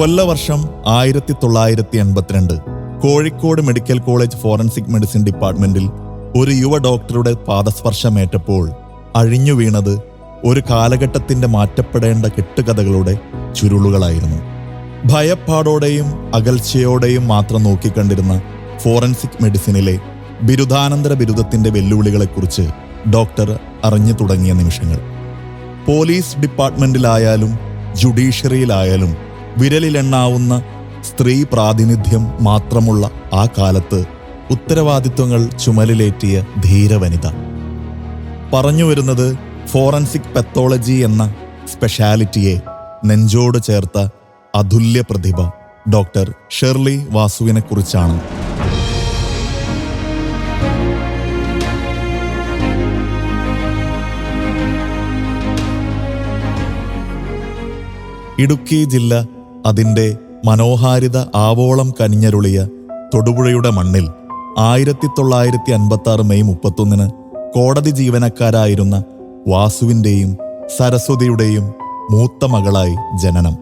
കൊല്ലവർഷം 1982. Kozhikode medical college forensic medicine ഡിപ്പാർട്ട്മെന്റിൽ ഒരു യുവ ഡോക്ടറുടെ പാദസ്പർശമേറ്റപ്പോൾ അഴിഞ്ഞു വീണത് ഒരു കാലഘട്ടത്തിന്റെ മാറ്റപ്പെടേണ്ട കെട്ടുകഥകളുടെ ചുരുളുകളായിരുന്നു. ഭയപ്പാടോടെയും അകൽച്ചയോടെയും മാത്രം നോക്കിക്കണ്ടിരുന്ന ഫോറൻസിക് മെഡിസിനിലെ ബിരുദാനന്തര ബിരുദത്തിന്റെ വെല്ലുവിളികളെക്കുറിച്ച് ഡോക്ടർ അറിഞ്ഞു തുടങ്ങിയ നിമിഷങ്ങൾ. പോലീസ് ഡിപ്പാർട്ട്മെന്റിലായാലും ജുഡീഷ്യറിയിലായാലും വിരലിലെണ്ണാവുന്ന സ്ത്രീ പ്രാതിനിധ്യം മാത്രമുള്ള ആ കാലത്ത് ഉത്തരവാദിത്വങ്ങൾ ചുമലിലേറ്റിയ ധീരവനിത. പറഞ്ഞു വരുന്നത് ഫോറൻസിക് പത്തോളജി എന്ന സ്പെഷ്യാലിറ്റിയെ നെഞ്ചോട് ചേർത്ത അതുല്യ പ്രതിഭ ഡോക്ടർ ഷെർലി വാസുവിനെക്കുറിച്ചാണ്. ഇടുക്കി ജില്ല അതിൻ്റെ മനോഹാരിത ആവോളം കനിഞ്ഞരുളിയ തൊടുപുഴയുടെ മണ്ണിൽ 1956 മെയ് 31 കോടതി ജീവനക്കാരായിരുന്ന വാസുവിൻ്റെയും സരസ്വതിയുടെയും മൂത്ത മകളായി ജനനം.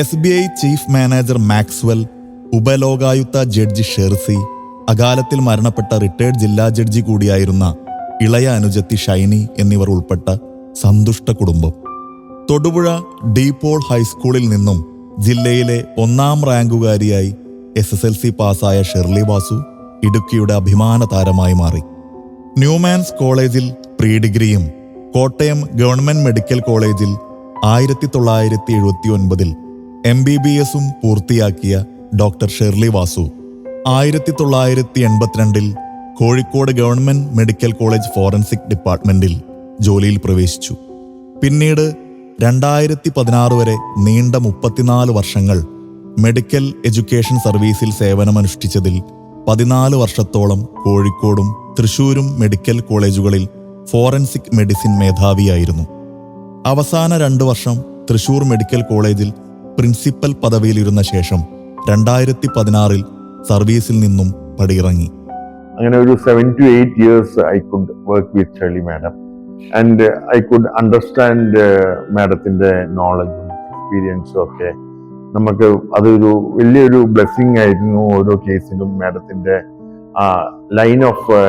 SBI chief manager Maxwell, Upalokayukta judge Shircy, അകാലത്തിൽ മരണപ്പെട്ട റിട്ടയർഡ് ജില്ലാ ജഡ്ജി കൂടിയായിരുന്ന ഇളയ അനുജത്തി ഷൈനി എന്നിവർ ഉൾപ്പെട്ട സന്തുഷ്ട കുടുംബം. തൊടുപുഴ ഡീപോൾ ഹൈസ്കൂളിൽ നിന്നും ജില്ലയിലെ 1ാം റാങ്കുകാരിയായി SSLC പാസ്സായ ഷെർലി വാസു ഇടുക്കിയുടെ അഭിമാന താരമായി മാറി. ന്യൂമാൻസ് കോളേജിൽ പ്രീ ഡിഗ്രിയും കോട്ടയം ഗവൺമെന്റ് മെഡിക്കൽ കോളേജിൽ 1979 MBBSും പൂർത്തിയാക്കിയ doctor Sherly Vasu 1982 Kozhikode government medical college forensic ഡിപ്പാർട്ട്മെന്റിൽ ജോലിയിൽ പ്രവേശിച്ചു. പിന്നീട് 2016 വരെ നീണ്ട 34 വർഷങ്ങൾ മെഡിക്കൽ എഡ്യൂക്കേഷൻ സർവീസിൽ സേവനമനുഷ്ഠിച്ചതിൽ 14 വർഷത്തോളം കോഴിക്കോടും തൃശൂരും മെഡിക്കൽ കോളേജുകളിൽ ഫോറൻസിക് മെഡിസിൻ മേധാവിയായിരുന്നു. അവസാന 2 വർഷം തൃശൂർ മെഡിക്കൽ കോളേജിൽ പ്രിൻസിപ്പൽ പദവിയിലിരുന്ന ശേഷം 2016 സർവീസിൽ നിന്നും പടിയിറങ്ങി. അങ്ങനെ ഒരു 7 to 8 years I could work with Shirley Madam and I could understand മാഡത്തിന്റെ നോളജും എക്സ്പീരിയൻസും ഒക്കെ നമുക്ക് അതൊരു വലിയൊരു ബ്ലെസ്സിങ് ആയിരുന്നു. ഓരോ കേസിലും മാഡത്തിന്റെ ലൈൻ ഓഫ്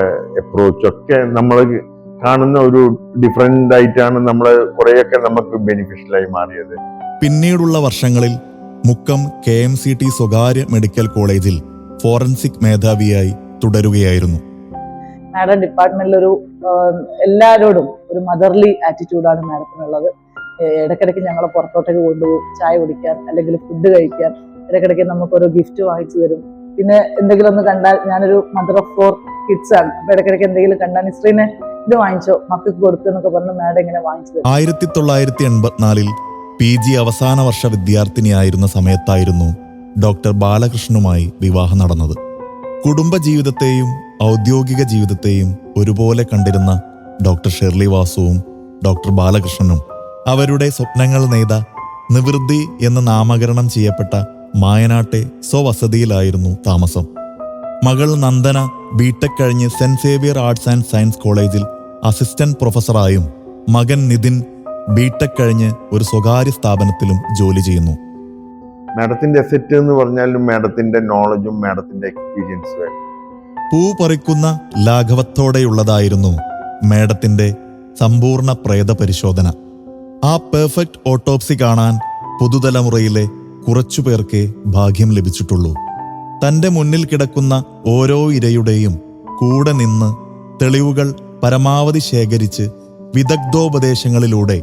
അപ്രോച്ച് ഒക്കെ നമ്മൾ കാണുന്ന ഒരു ഡിഫറെന്റ് ആയിട്ടാണ് നമ്മൾ കുറേയൊക്കെ നമുക്ക് ബെനിഫിഷ്യലായി മാറിയത്. പിന്നീടുള്ള വർഷങ്ങളിൽ മുക്കം KMCT സ്വകാര്യ മെഡിക്കൽ കോളേജിൽ ഫോറൻസിക് മേധാവിയായി തുടരുകയായിരുന്നു. മാഡം ഡിപ്പാർട്ട്മെന്റിലൊരു എല്ലാവരോടും ഒരു മദർലി ആറ്റിറ്റ്യൂഡാണ് മാഡത്തിനുള്ളത്. ഇടയ്ക്കിടയ്ക്ക് ഞങ്ങളെ പുറത്തോട്ടേക്ക് കൊണ്ടുപോകും, ചായ കുടിക്കാൻ അല്ലെങ്കിൽ ഫുഡ് കഴിക്കാൻ. ഇടയ്ക്കിടയ്ക്ക് നമുക്കൊരു ഗിഫ്റ്റ് വാങ്ങിച്ചു തരും. പിന്നെ എന്തെങ്കിലും ഒന്ന് കണ്ടാൽ, ഞാനൊരു മദർ ഓഫ് 4 കിഡ്സ് ആണ്, അപ്പൊ ഇടയ്ക്കിടയ്ക്ക് എന്തെങ്കിലും കണ്ടാൽ നിസ്രീനെ ഇത് വാങ്ങിച്ചോ, മക്കൾക്ക് കൊടുക്കുക എന്നൊക്കെ പറഞ്ഞ് മാഡം ഇങ്ങനെ വാങ്ങിച്ചു തരും. 1984 PG അവസാന വർഷ വിദ്യാർത്ഥിനിയായിരുന്ന സമയത്തായിരുന്നു ഡോക്ടർ ബാലകൃഷ്ണനുമായി വിവാഹം നടന്നത്. കുടുംബജീവിതത്തെയും ഔദ്യോഗിക ജീവിതത്തെയും ഒരുപോലെ കണ്ടിരുന്ന ഡോക്ടർ ഷെർലി വാസുവും ഡോക്ടർ ബാലകൃഷ്ണനും അവരുടെ സ്വപ്നങ്ങൾ നെയ്ത നിവൃത്തി എന്ന് നാമകരണം ചെയ്യപ്പെട്ട മായനാട്ടെ സ്വവസതിയിലായിരുന്നു താമസം. മകൾ നന്ദന ബിടെക് കഴിഞ്ഞ് Saint Xavier Arts and Science കോളേജിൽ അസിസ്റ്റന്റ് പ്രൊഫസറായും മകൻ നിതിൻ ബിടെക് കഴിഞ്ഞ് ഒരു സ്വകാര്യ സ്ഥാപനത്തിലും ജോലി ചെയ്യുന്നു. മാഡത്തിന്റെ അസെറ്റ് എന്ന് പറഞ്ഞാലും മാഡത്തിന്റെ നോളജും മാഡത്തിന്റെ എക്സ്പീരിയൻസും പൂ പറിക്കുന്ന ലാഘവത്തോടെയുള്ളതായിരുന്നു മാഡത്തിന്റെ സമ്പൂർണ്ണ പ്രേത പരിശോധന. ആ പെർഫെക്റ്റ് ഓട്ടോപ്സി കാണാൻ പുതുതലമുറയിലെ കുറച്ചുപേർക്കേ ഭാഗ്യം ലഭിച്ചിട്ടുള്ളൂ. തന്റെ മുന്നിൽ കിടക്കുന്ന ഓരോ ഇരയുടെയും കൂടെ നിന്ന് തെളിവുകൾ പരമാവധി ശേഖരിച്ച് വിദഗ്ധോപദേശങ്ങളിലൂടെ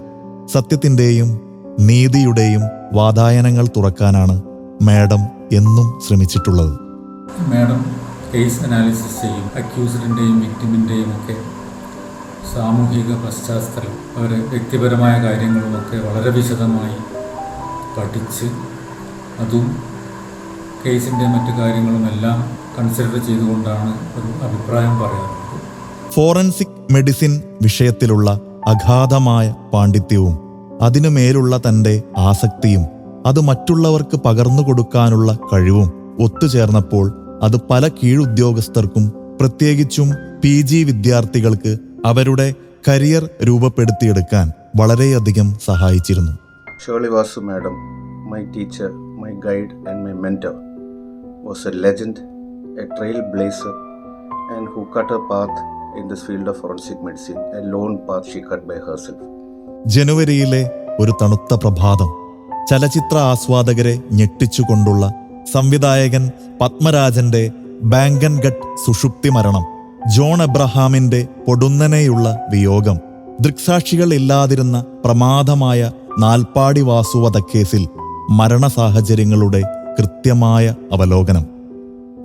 സത്യത്തിന്റെയും നീതിയുടെയും വാതായനങ്ങൾ തുറക്കാനാണ് മാഡം എന്നും ശ്രമിച്ചിട്ടുള്ളത്. മാഡം കേസ് അനാലിസിസ് ചെയ്യും. അക്യൂസ്ഡിൻ്റെയും വിക്ടിമിൻ്റെയും ഒക്കെ സാമൂഹിക പശ്ചാത്തലം, അവരുടെ വ്യക്തിപരമായ കാര്യങ്ങളുമൊക്കെ വളരെ വിശദമായി പഠിച്ച് അതും കേസിൻ്റെ മറ്റു കാര്യങ്ങളുമെല്ലാം കൺസിഡർ ചെയ്തുകൊണ്ടാണ് ഒരു അഭിപ്രായം പറയാറുള്ളത്. ഫോറൻസിക് മെഡിസിൻ വിഷയത്തിലുള്ള അഗാധമായ പാണ്ഡിത്യവും അതിനുമേലുള്ള തൻ്റെ ആസക്തിയും അത് മറ്റുള്ളവർക്ക് പകർന്നു കൊടുക്കാനുള്ള കഴിവും ഒത്തുചേർന്നപ്പോൾ അത് പല കീഴുദ്യോഗസ്ഥർക്കും പ്രത്യേകിച്ചും PG വിദ്യാർത്ഥികൾക്ക് അവരുടെ കരിയർ രൂപപ്പെടുത്തിയെടുക്കാൻ വളരെയധികം സഹായിച്ചിരുന്നു. Shirley Vasu madam, my teacher, my guide and my mentor, was a legend, a trailblazer, and who cut her path in this field of forensic medicine, a lone path she cut by herself. ജനുവരിയിലെ ഒരു തണുത്ത പ്രഭാതം ചലച്ചിത്ര ആസ്വാദകരെ ഞെട്ടിച്ചുകൊണ്ടുള്ള സംവിധായകൻ പത്മരാജന്റെ ബാങ്കൻഗട്ട് സുഷുപ്തി മരണം, John എബ്രഹാമിന്റെ പൊടുന്നനെയുള്ള വിയോഗം, ദൃക്സാക്ഷികൾ ഇല്ലാതിരുന്ന പ്രമാദമായ നാൽപ്പാടി വാസു വധക്കേസിൽ മരണസാഹചര്യങ്ങളുടെ കൃത്യമായ അവലോകനം.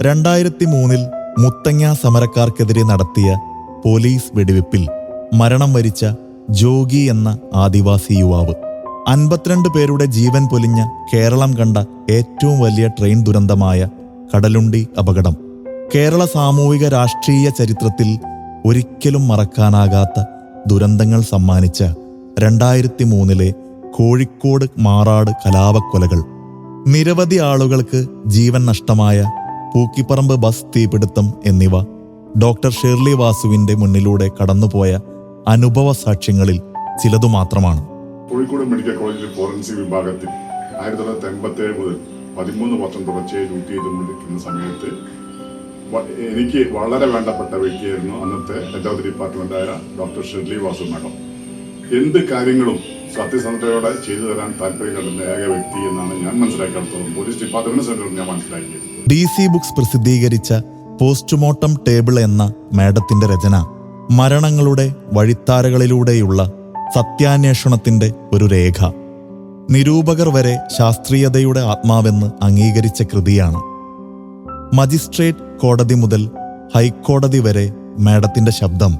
2003 മുത്തങ്ങ സമരക്കാർക്കെതിരെ നടത്തിയ പോലീസ് വെടിവെപ്പിൽ മരണം വരിച്ച ജോഗി എന്ന ആദിവാസി യുവാവ്, 52 പേരുടെ ജീവൻ പൊലിഞ്ഞ കേരളം കണ്ട ഏറ്റവും വലിയ ട്രെയിൻ ദുരന്തമായ കടലുണ്ടി അപകടം, കേരള സാമൂഹിക രാഷ്ട്രീയ ചരിത്രത്തിൽ ഒരിക്കലും മറക്കാനാകാത്ത ദുരന്തങ്ങൾ സമ്മാനിച്ച 2003 കോഴിക്കോട് മാറാട് കലാപക്കൊലകൾ, നിരവധി ആളുകൾക്ക് ജീവൻ നഷ്ടമായ പൂക്കിപ്പറമ്പ് ബസ് തീപിടുത്തം എന്നിവ ഡോക്ടർ ഷേർലി വാസുവിന്റെ മുന്നിലൂടെ കടന്നുപോയ അനുഭവ സാക്ഷ്യങ്ങളിൽ ചിലതു മാത്രമാണ്. കോഴിക്കോട് മെഡിക്കൽ കോളേജിൽ ഫോറൻസിക് വിഭാഗത്തിൽ 1987 മുതൽ 13 വർഷം തുടർച്ചയായി ഡ്യൂട്ടി ചെയ്തുകൊണ്ടിരിക്കുന്ന സമയത്ത് എനിക്ക് വളരെ വേണ്ടപ്പെട്ട വ്യക്തിയായിരുന്നു അന്നത്തെ ഹെഡ് ഡിപ്പാർട്ട്മെന്റായ ഡോക്ടർ ഷെർലി വാസു മാഡം. എന്ത് കാര്യങ്ങളും സത്യസന്ധതയോടെ ചെയ്തു തരാൻ താല്പര്യം കണ്ടുന്ന ഏക വ്യക്തി എന്നാണ് ഞാൻ മനസ്സിലാക്കിയെടുത്തോളം പോലീസ് ഡിപ്പാർട്ട്മെന്റ് സെന്ററിൽ ഞാൻ മനസ്സിലാക്കിയത്. DC ബുക്സ് പ്രസിദ്ധീകരിച്ച പോസ്റ്റ്മോർട്ടം ടേബിൾ എന്ന മാഡത്തിന്റെ രചന മരണങ്ങളുടെ വഴിത്താരകളിലൂടെയുള്ള സത്യാന്വേഷണത്തിന്റെ ഒരു രേഖ. നിരൂപകർ വരെ ശാസ്ത്രീയതയുടെ ആത്മാവെന്ന് അംഗീകരിച്ച കൃതിയാണ്. മജിസ്ട്രേറ്റ് കോടതി മുതൽ ഹൈക്കോടതി വരെ മാഡത്തിന്റെ ശബ്ദം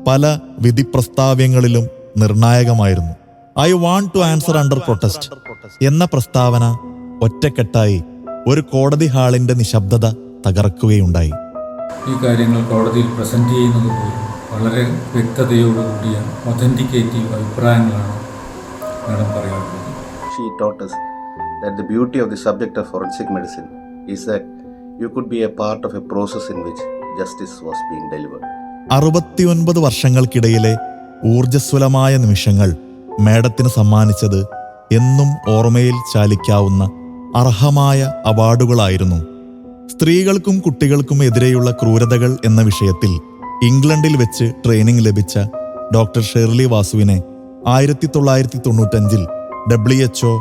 പല വിധിപ്രസ്താവ്യങ്ങളിലും നിർണായകമായിരുന്നു. I want to answer under protest എന്ന പ്രസ്താവന ഒറ്റക്കെട്ടായി ഒരു കോടതി ഹാളിന്റെ നിശബ്ദത തകർക്കുകയുണ്ടായി. ഈ കാര്യങ്ങൾ കോടതിയിൽ പ്രസന്റ് ചെയ്യുന്നത് പോലും വളരെ വ്യക്തതയോടുകൂടിയ ഒതന്റിക്കേറ്റീവ് അഭിപ്രായങ്ങളാണ് മാഡം പറയാറുള്ളത്. She taught us that the beauty of the subject of forensic medicine is that you could be a part of a process in which justice was being delivered. 69 വർഷങ്ങൾക്കിടയിലെ ഊർജ്ജസ്വലമായ നിമിഷങ്ങൾ മാഡത്തിന് സമ്മാനിച്ചത് എന്നും ഓർമ്മയിൽ ചാലിക്കാവുന്ന അർഹമായ അവാർഡുകളായിരുന്നു. സ്ത്രീകൾക്കും കുട്ടികൾക്കും എതിരെയുള്ള ക്രൂരതകൾ എന്ന വിഷയത്തിൽ ഇംഗ്ലണ്ടിൽ വെച്ച് ട്രെയിനിങ് ലഭിച്ച ഡോക്ടർ ഷേർലി വാസുവിനെ 1995 WHO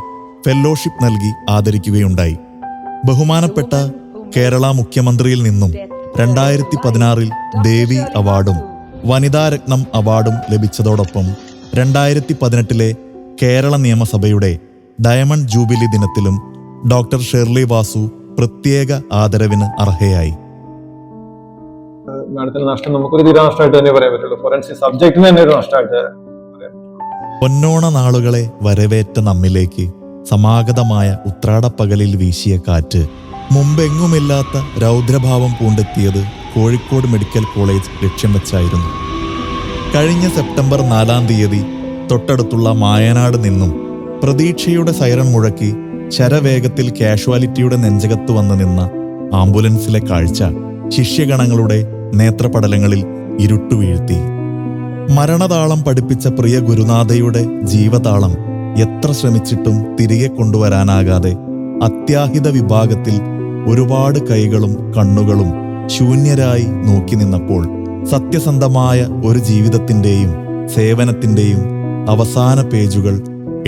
ഫെല്ലോഷിപ്പ് നൽകി ആദരിക്കുകയുണ്ടായി. ബഹുമാനപ്പെട്ട കേരള മുഖ്യമന്ത്രിയിൽ നിന്നും 2016 ദേവി അവാർഡും വനിതാരത്നം അവാർഡും ലഭിച്ചതോടൊപ്പം 2018 കേരള നിയമസഭയുടെ ഡയമണ്ട് ജൂബിലി ദിനത്തിലും ഡോക്ടർ ഷേർലി വാസു പ്രത്യേക ആദരവിന് അർഹയായി. മാഡത്തിന് നഷ്ടം നമുക്കൊരു തീരെ നഷ്ടമായിട്ട് തന്നെ പറയാൻ പറ്റുള്ളൂ. ഫോറൻസിക് സബ്ജക്റ്റിന് തന്നെ ഒരു നഷ്ടമായിട്ട് പറയാൻ. പൊന്നോണ നാളുകളെ വരവേറ്റ നമ്മിലേക്ക് സമാഗതമായ ഉത്രാടപ്പകലിൽ വീശിയ കാറ്റ് മുമ്പെങ്ങുമില്ലാത്ത രൗദ്രഭാവം പൂണ്ടെത്തിയത് കോഴിക്കോട് മെഡിക്കൽ കോളേജ് ലക്ഷ്യം വെച്ചായിരുന്നു. കഴിഞ്ഞ സെപ്റ്റംബർ 4 തൊട്ടടുത്തുള്ള മായനാട് നിന്നും പ്രതീക്ഷയുടെ സൈറൺ മുഴക്കി ശരവേഗത്തിൽ കാഷ്വാലിറ്റിയുടെ നെഞ്ചകത്ത് വന്നു നിന്ന ആംബുലൻസിലെ കാഴ്ച ശിഷ്യഗണങ്ങളുടെ നേത്രപടലങ്ങളിൽ ഇരുട്ടുവീഴ്ത്തി. മരണതാളം പഠിപ്പിച്ച പ്രിയ ഗുരുനാഥയുടെ ജീവതാളം എത്ര ശ്രമിച്ചിട്ടും തിരികെ കൊണ്ടുവരാനാകാതെ അത്യാഹിത വിഭാഗത്തിൽ ഒരുപാട് കൈകളും കണ്ണുകളും ശൂന്യരായി നോക്കി നിന്നപ്പോൾ സത്യസന്ധമായ ഒരു ജീവിതത്തിന്റെയും സേവനത്തിന്റെയും അവസാന പേജുകൾ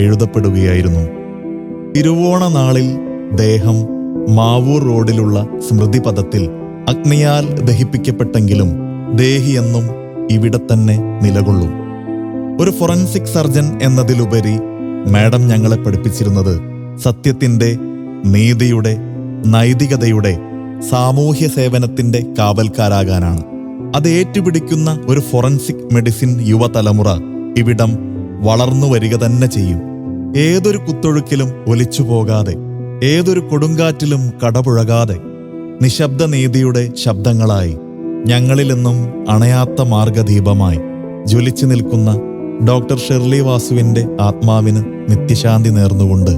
എഴുതപ്പെടുകയായിരുന്നു. തിരുവോണ നാളിൽ ദേഹം മാവൂർ റോഡിലുള്ള സ്മൃതിപഥത്തിൽ അഗ്നിയാൽ ദഹിപ്പിക്കപ്പെട്ടെങ്കിലും ദേഹിയെന്നും ഇവിടെ തന്നെ നിലകൊള്ളും. ഒരു ഫോറൻസിക് സർജൻ എന്നതിലുപരി മാഡം ഞങ്ങളെ പഠിപ്പിച്ചിരുന്നത് സത്യത്തിന്റെ, നീതിയുടെ, നൈതികതയുടെ, സാമൂഹ്യ സേവനത്തിന്റെ കാവൽക്കാരാകാനാണ്. അത് ഏറ്റുപിടിക്കുന്ന ഒരു ഫോറൻസിക് മെഡിസിൻ യുവതലമുറ ഇവിടം വളർന്നു വരിക തന്നെ ചെയ്യും. ഏതൊരു കുത്തൊഴുക്കിലും ഒലിച്ചു പോകാതെ, ഏതൊരു കൊടുങ്കാറ്റിലും കടപുഴകാതെ, നിശബ്ദ നീതിയുടെ ശബ്ദങ്ങളായി ഞങ്ങളിലെന്നും അണയാത്ത മാർഗദീപമായി ജ്വലിച്ചു നിൽക്കുന്ന ഡോക്ടർ ഷെർലി വാസുവിന്റെ ആത്മാവിന് നിത്യശാന്തി നേർന്നുകൊണ്ട്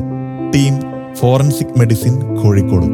ടീം ഫോറൻസിക് മെഡിസിൻ കോഴിക്കോട്.